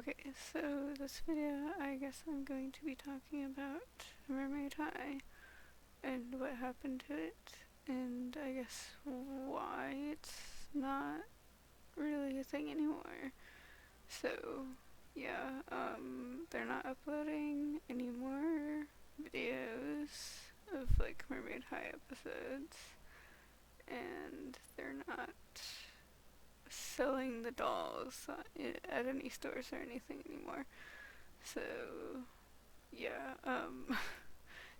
Okay, so this video, I guess I'm going to be talking about Mermaid High and what happened to it, and I guess why it's not really a thing anymore. So, yeah, they're not uploading any more videos of like Mermaid High episodes, and they're not selling the dolls at any stores or anything anymore. So, yeah,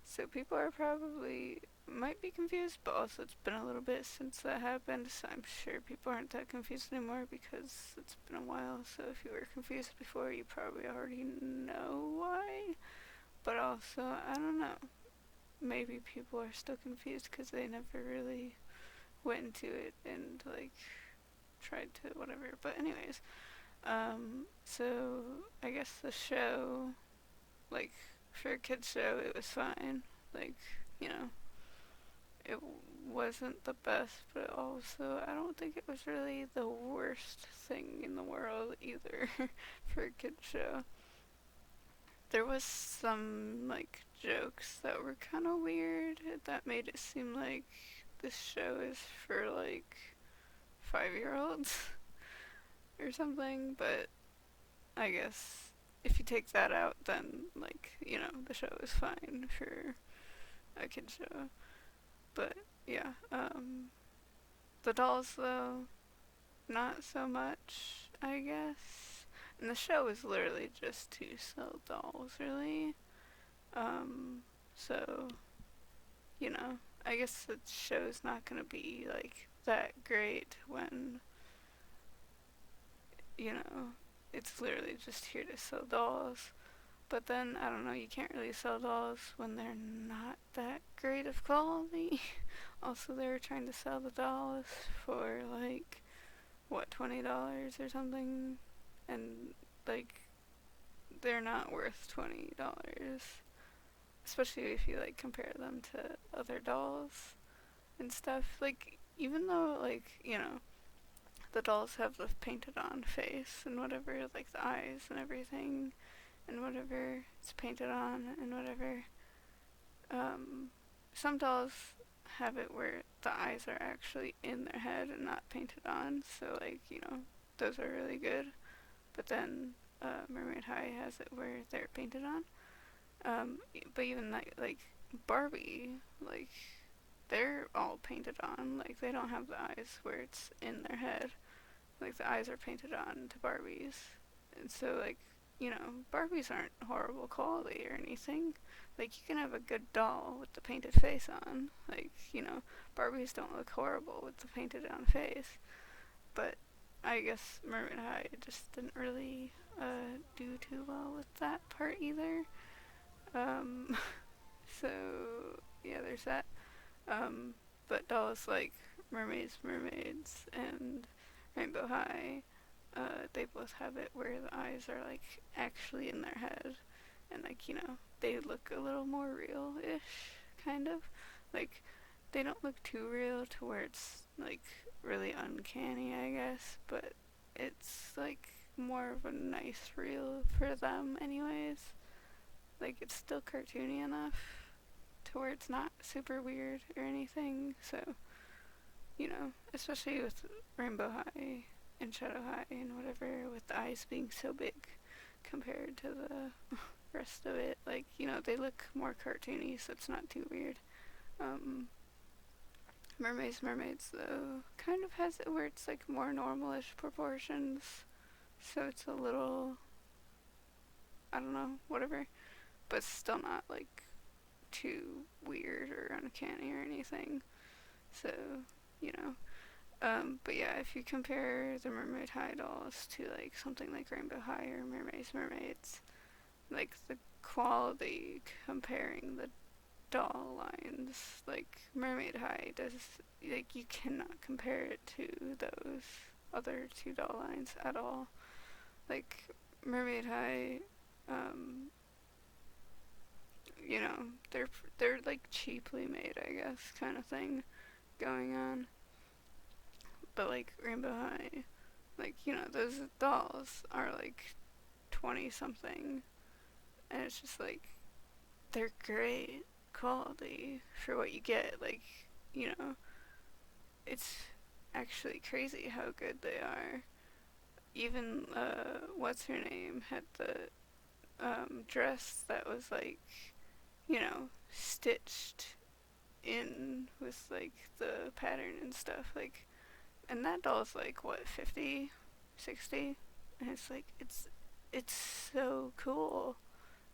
so people are probably might be confused, but also it's been a little bit since that happened, so I'm sure people aren't that confused anymore because it's been a while. So if you were confused before, you probably already know why. But also, I don't know. Maybe people are still confused because they never really went into it and like tried to whatever. But anyways, so I guess the show, like for a kids show, it was fine. Like, you know, it wasn't the best, but also I don't think it was really the worst thing in the world either for a kids show. There was some like jokes that were kind of weird that made it seem like this show is for like 5-year-olds or something, but I guess if you take that out, then like, you know, the show is fine for a kids show. But yeah, the dolls though, not so much, I guess. And the show is literally just to sell dolls, really. Um, so, you know, I guess the show's not gonna be like that great when, you know, it's literally just here to sell dolls. But then, I don't know, you can't really sell dolls when they're not that great of quality. Also, they were trying to sell the dolls for like, what, $20 or something? And like, they're not worth $20. Especially if you like compare them to other dolls and stuff. Like, even though, like, you know, the dolls have the painted on face and whatever, like the eyes and everything, and whatever it's painted on and whatever. Some dolls have it where the eyes are actually in their head and not painted on, so like, you know, those are really good. But then Mermaid High has it where they're painted on. But even like Barbie, like they're all painted on. Like they don't have the eyes where it's in their head. Like the eyes are painted on to Barbies, and so like, you know, Barbies aren't horrible quality or anything. Like you can have a good doll with the painted face on. Like, you know, Barbies don't look horrible with the painted on face. But I guess Mermaid High just didn't really do too well with that part either. Um, so yeah, there's that. But dolls like Mermaids, and Rainbow High, they both have it where the eyes are like actually in their head, and like, you know, they look a little more real-ish, kind of. Like they don't look too real to where it's like really uncanny, I guess, but it's like more of a nice real for them, anyways. Like it's still cartoony enough to where it's not super weird or anything. So, you know, especially with Rainbow High and Shadow High and whatever, with the eyes being so big compared to the rest of it, like, you know, they look more cartoony, so it's not too weird. Um, Mermaids though kind of has it where it's like more normalish proportions, so it's a little, I don't know, whatever, but still not like too weird or uncanny or anything. So, you know. But yeah, if you compare the Mermaid High dolls to like something like Rainbow High or Mermaids, like the quality comparing the doll lines, like Mermaid High does, like you cannot compare it to those other two doll lines at all. Like Mermaid High, um, you know, they're like cheaply made, I guess, kind of thing going on. But like Rainbow High, like, you know, those dolls are like 20 something, and it's just like, they're great quality for what you get. Like, you know, it's actually crazy how good they are. Even, what's her name had the, dress that was like, stitched in with like the pattern and stuff. Like, and that doll's like, what, 50, 60? And it's like, it's so cool.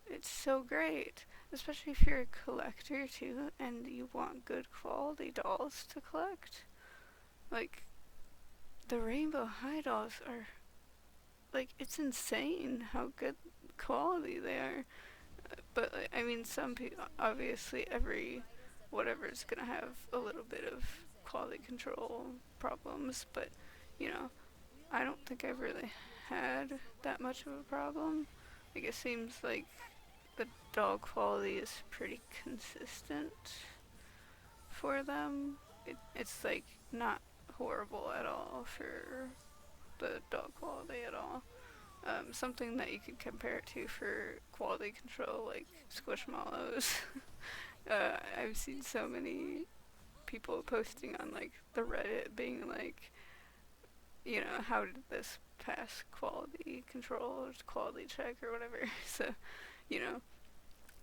It's so great, especially if you're a collector too and you want good quality dolls to collect. Like, the Rainbow High dolls are, like, it's insane how good quality they are. But like, I mean, some people, obviously every whatever is gonna have a little bit of quality control problems, but you know, I don't think I've really had that much of a problem. Like, it seems like the dog quality is pretty consistent for them. It's like not horrible at all for the dog quality at all. Something that you could compare it to for quality control, like Squishmallows. I've seen so many people posting on like the Reddit being like, how did this pass quality control or quality check or whatever. So, you know,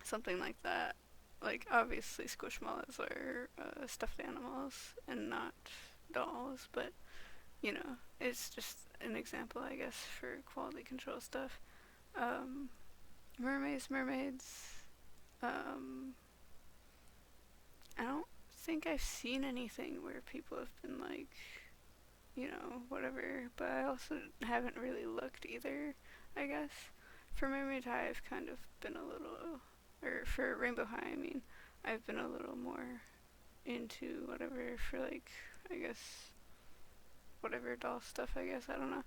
something like that. Like, obviously Squishmallows are stuffed animals and not dolls, but it's just an example, I guess, for quality control stuff. Um, Mermaids. Um, I don't think I've seen anything where people have been like, whatever, but I also haven't really looked either, I guess. For Mermaid High, I've kind of been a little, or for Rainbow High, I mean, I've been a little more into whatever for, like, I guess, whatever doll stuff, I guess, I don't know.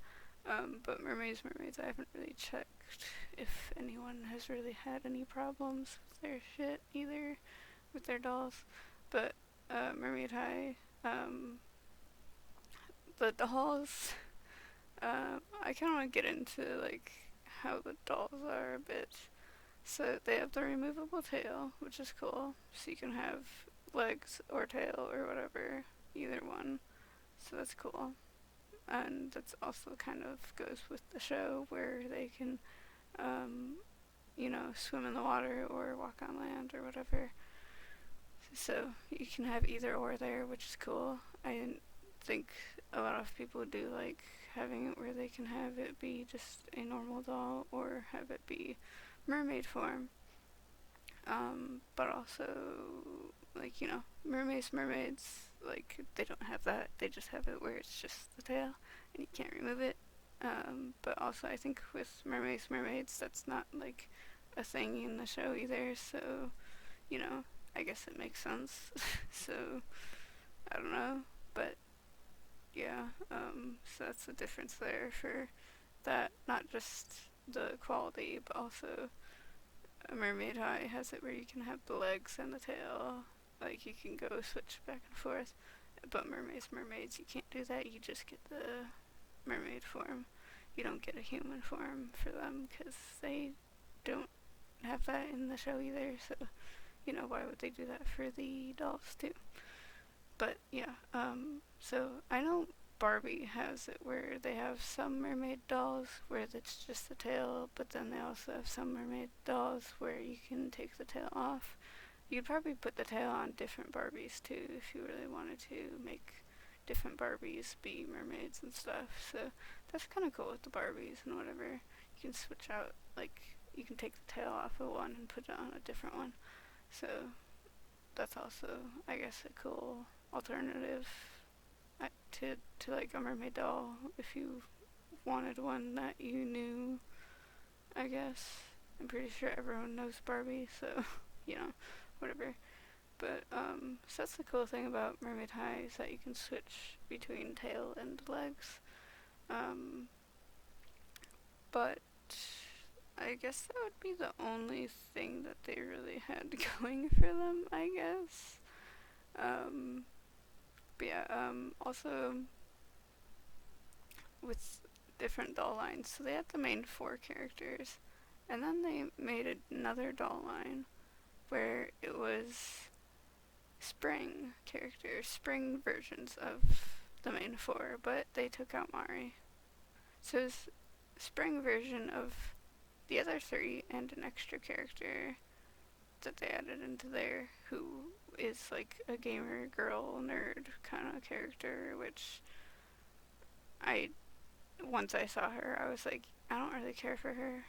But Mermaids, I haven't really checked if anyone has really had any problems with their shit either, with their dolls. But, Mermaid High, the dolls, I kind of want to get into, like, how the dolls are a bit. So they have the removable tail, which is cool. So you can have legs or tail or whatever, either one. So that's cool. And that's also kind of goes with the show where they can, swim in the water or walk on land or whatever. So you can have either or there, which is cool. I didn't think a lot of people do like having it where they can have it be just a normal doll or have it be mermaid form. But also, like, mermaids, like, they don't have that. They just have it where it's just the tail and you can't remove it. But also, I think with mermaids, that's not, like, a thing in the show either, so, I guess it makes sense. So, I don't know, but, yeah, so that's the difference there for that, not just the quality, but also a Mermaid High has it where you can have the legs and the tail, like you can go switch back and forth, but mermaids, you can't do that, you just get the mermaid form. You don't get a human form for them, because they don't have that in the show either, so, why would they do that for the dolls too? But, yeah, so I know Barbie has it where they have some mermaid dolls where it's just the tail, but then they also have some mermaid dolls where you can take the tail off. You could probably put the tail on different Barbies too if you really wanted to make different Barbies be mermaids and stuff. So that's kind of cool with the Barbies and whatever. You can switch out, like, you can take the tail off of one and put it on a different one. So that's also, I guess, a cool alternative to like a mermaid doll if you wanted one that you knew, I guess. I'm pretty sure everyone knows Barbie, so, whatever. But, so that's the cool thing about Mermaid High is that you can switch between tail and legs. But I guess that would be the only thing that they really had going for them, I guess. But yeah, also with different doll lines. So they had the main four characters, and then they made another doll line where it was spring characters, spring versions of the main four, but they took out Mari. So it's spring version of the other three and an extra character that they added into there who is like a gamer girl nerd kind of character, which I once I saw her I was like, I don't really care for her.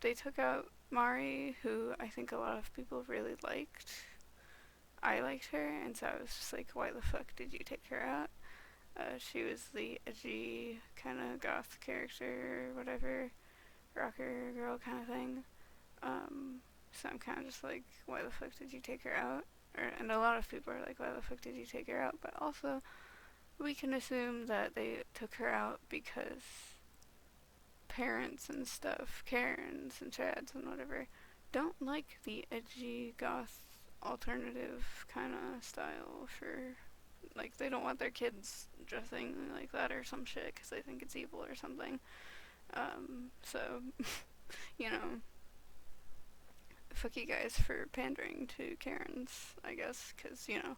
They took out Mari, who I think a lot of people really liked. I liked her, and so I was just like, why the fuck did you take her out? She was the edgy kind of goth character, or whatever, rocker girl kind of thing. So I'm kind of just like, why the fuck did you take her out? And a lot of people are like, why the fuck did you take her out? But also, we can assume that they took her out because parents and stuff, Karens and Chads and whatever, don't like the edgy goth alternative kind of style for, like, they don't want their kids dressing like that or some shit because they think it's evil or something. So, you know, fuck you guys for pandering to Karens, I guess, because, you know,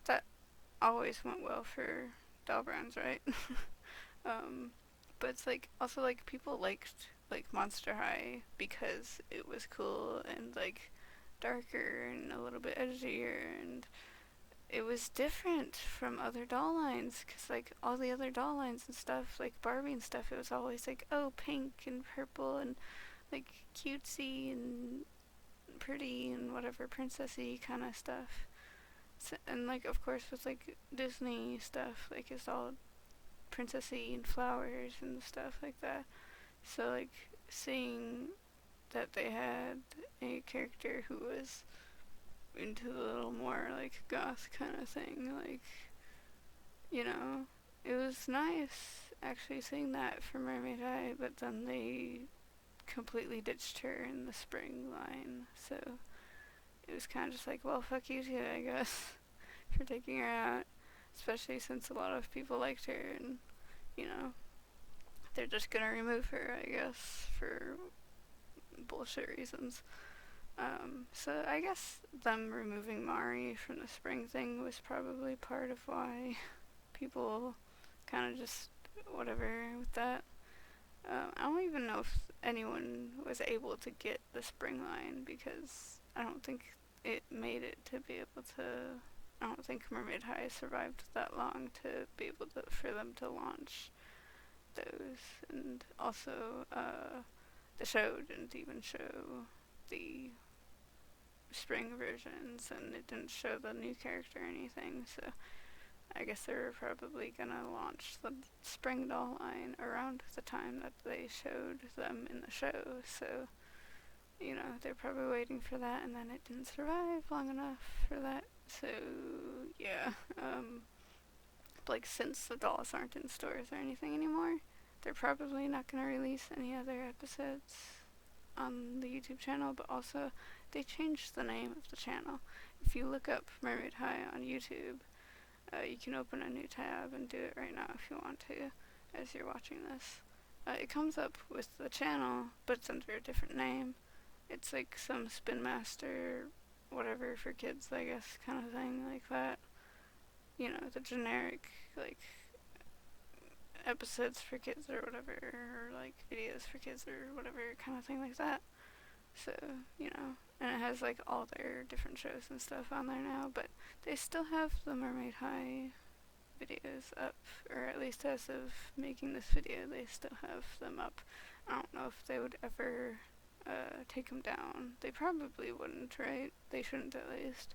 that always went well for doll brands, right? But it's like, also, like, people liked, like, Monster High because it was cool and, like, darker and a little bit edgier, and it was different from other doll lines, because, like, all the other doll lines and stuff, like Barbie and stuff, it was always like, oh, pink and purple and, like, cutesy and pretty and whatever, princessy kind of stuff. So, and, like, of course, with, like, Disney stuff, like, it's all princessy and flowers and stuff like that. So, like, seeing that they had a character who was into a little more, like, goth kind of thing, like, you know, it was nice actually seeing that for Mermaid High, but then they completely ditched her in the spring line, so it was kind of just like, well, fuck you too, I guess, for taking her out, especially since a lot of people liked her, and, you know, they're just gonna remove her, I guess, for bullshit reasons. So I guess them removing Mari from the spring thing was probably part of why people kind of just whatever with that. I don't even know if anyone was able to get the spring line because I don't think it made it to be able to. I don't think Mermaid High survived that long to be able to for them to launch those, and also the show didn't even show the spring versions, and it didn't show the new character or anything, so I guess they were probably gonna launch the spring doll line around the time that they showed them in the show, so, you know, they're probably waiting for that, and then it didn't survive long enough for that, so, yeah, like, since the dolls aren't in stores or anything anymore, they're probably not gonna release any other episodes on the YouTube channel, but also they changed the name of the channel. If you look up Mermaid High on YouTube, you can open a new tab and do it right now if you want to, as you're watching this. It comes up with the channel, but it's under a different name. It's like some Spin Master, whatever for kids, I guess, kind of thing like that. You know, the generic, like, episodes for kids or whatever, or like videos for kids or whatever kind of thing like that. So, you know, and it has like all their different shows and stuff on there now, but they still have the Mermaid High videos up, or at least as of making this video, they still have them up. I don't know if they would ever take them down. They probably wouldn't, right? They shouldn't, at least.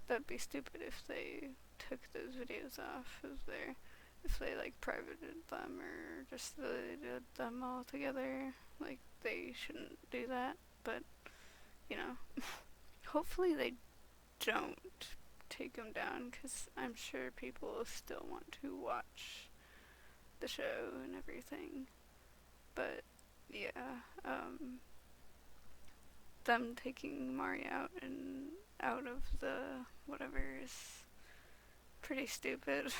That'd be stupid if they took those videos off of there. If they, like, privated them or just deleted them all together. Like, they shouldn't do that, but, you know, hopefully they don't take them down, because I'm sure people still want to watch the show and everything. But, yeah, them taking Mari out and out of the whatever is pretty stupid.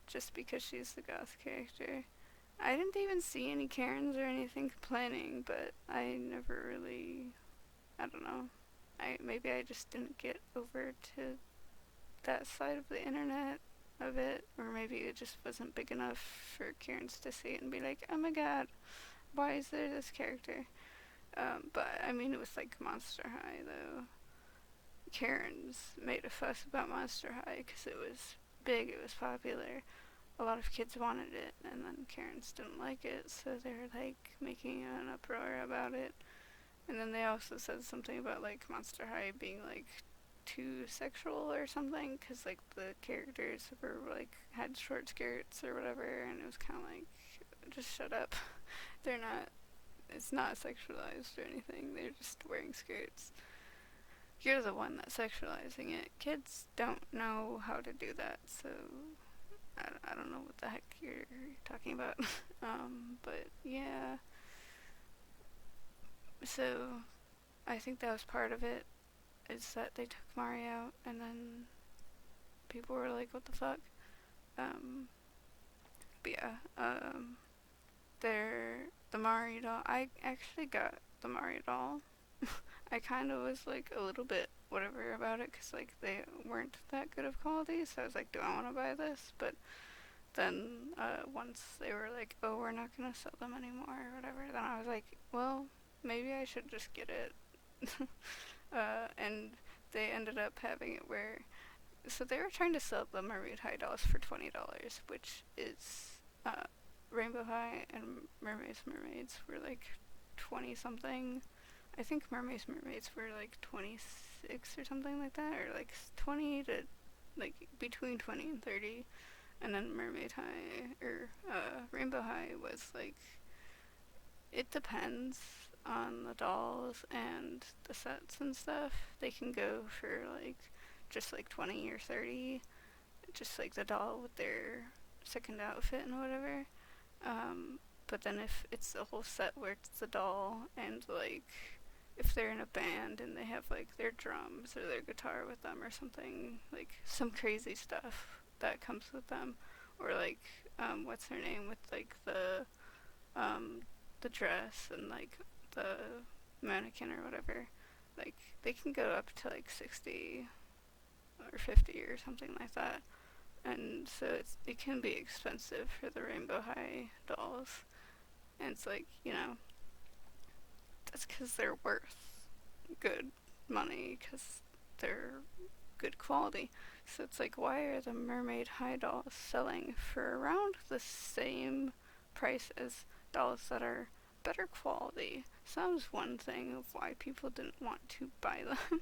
just because she's the goth character. I didn't even see any Karens or anything complaining, but I never really, I don't know. Maybe I just didn't get over to that side of the internet of it, or maybe it just wasn't big enough for Karens to see it and be like, oh my god, why is there this character? But I mean, it was like Monster High though. Karens made a fuss about Monster High because it was big, it was popular. A lot of kids wanted it, and then Karens didn't like it, so they were like making an uproar about it. And then they also said something about like Monster High being like too sexual or something, because like the characters were like had short skirts or whatever, and it was kind of like, just shut up. They're not. It's not sexualized or anything. They're just wearing skirts. You're the one that's sexualizing it. Kids don't know how to do that, so I don't know what the heck you're talking about. But yeah. So I think that was part of it, is that they took Mari out, and then people were like, what the fuck? Um, but yeah, the Mari doll, I actually got the Mari doll. I kind of was like a little bit whatever about it, because like they weren't that good of quality, so I was like, do I want to buy this? But then once they were like, oh, we're not going to sell them anymore or whatever, then I was like, well, maybe I should just get it. And they ended up having it where, so they were trying to sell the Mermaid High dolls for $20, which is Rainbow High and Mermaids were like 20 something. I think Mermaids were like 26 or something like that, or like 20 to like between 20 and 30. And then Mermaid High, or Rainbow High was like, it depends on the dolls and the sets and stuff. They can go for like just like 20 or 30, just like the doll with their second outfit and whatever. But then if it's a whole set where it's the doll and like if they're in a band and they have like their drums or their guitar with them or something, like some crazy stuff that comes with them, or like what's her name with like the dress and like the mannequin or whatever, like they can go up to like 60 or 50 or something like that. And so it can be expensive for the Rainbow High dolls, and it's like, that's because they're worth good money, because they're good quality. So it's like, why are the Mermaid High dolls selling for around the same price as dolls that are better quality? So that was one thing of why people didn't want to buy them.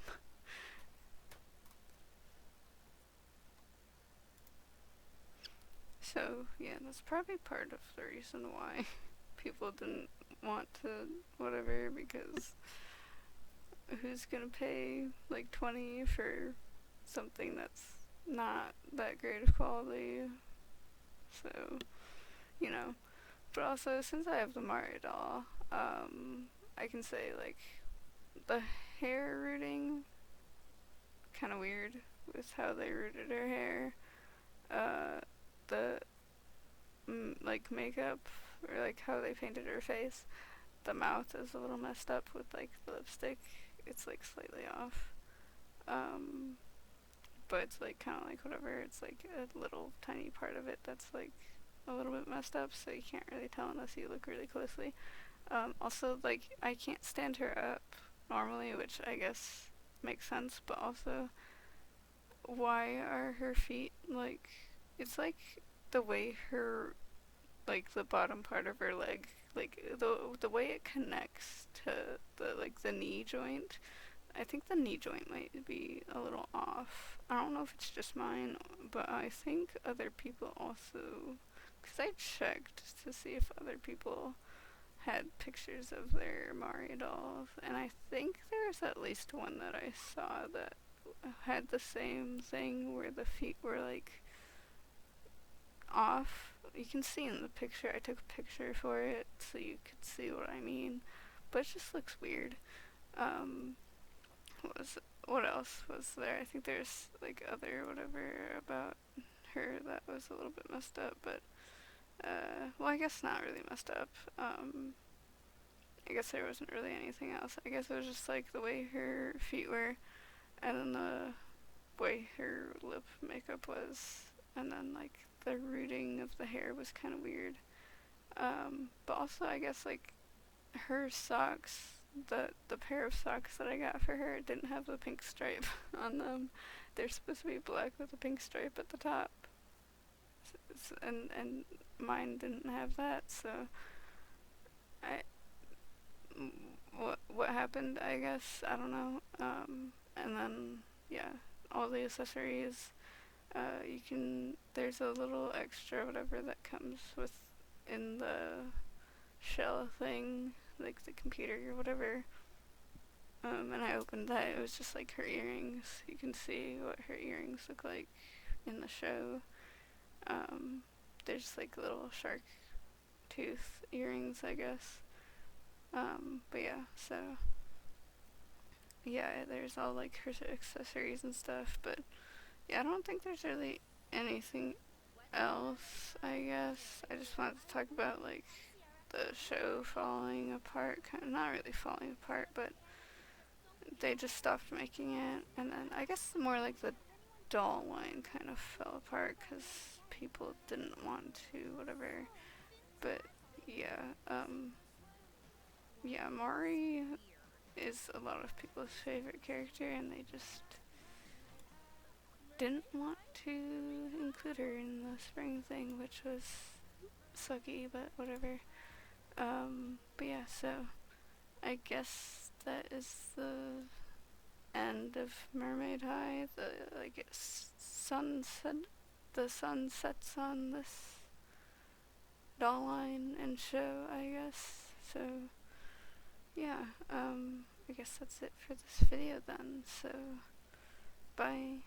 So yeah, that's probably part of the reason why people didn't want to whatever, because who's gonna pay like 20 for something that's not that great of quality? So, you know. But also, since I have the Mari doll, I can say like the hair rooting, kind of weird with how they rooted her hair. The like makeup, or like how they painted her face. The mouth is a little messed up with like the lipstick. It's like slightly off. Um, but it's like kind of like whatever. It's like a little tiny part of it that's like a little bit messed up, so you can't really tell unless you look really closely. Also, like, I can't stand her up normally, which I guess makes sense, but also, why are her feet like, it's like the way her, like, the bottom part of her leg, like, the way it connects to the knee joint. I think the knee joint might be a little off. I don't know if it's just mine, but I think other people also, because I checked to see if other people had pictures of their Mari dolls, and I think there's at least one that I saw that had the same thing where the feet were like off. You can see in the picture, I took a picture for it so you could see what I mean, but it just looks weird. Um, what else was there? I think there's like other whatever about her that was a little bit messed up, but well, I guess not really messed up. I guess there wasn't really anything else. I guess it was just like the way her feet were, and then the way her lip makeup was, and then like the rooting of the hair was kind of weird. But also I guess like her socks, the pair of socks that I got for her didn't have the pink stripe on them. They're supposed to be black with a pink stripe at the top, and mine didn't have that. So I what happened? I guess I don't know. And then yeah, all the accessories. You can. There's a little extra whatever that comes with in the shell thing, like the computer or whatever. And I opened that. It was just like her earrings. You can see what her earrings look like in the show. There's like little shark tooth earrings, I guess. But yeah, so yeah, there's all like her accessories and stuff. But yeah, I don't think there's really anything else, I guess. I just wanted to talk about like the show falling apart, kind of not really falling apart, but they just stopped making it, and then I guess more like the doll line kind of fell apart because people didn't want to, whatever. But yeah, yeah, Mari is a lot of people's favorite character, and they just didn't want to include her in the spring thing, which was sucky, but whatever. But yeah, so I guess that is the end of Mermaid High. The like sunset, the sun sets on this doll line and show, I guess. So yeah, I guess that's it for this video then. So bye.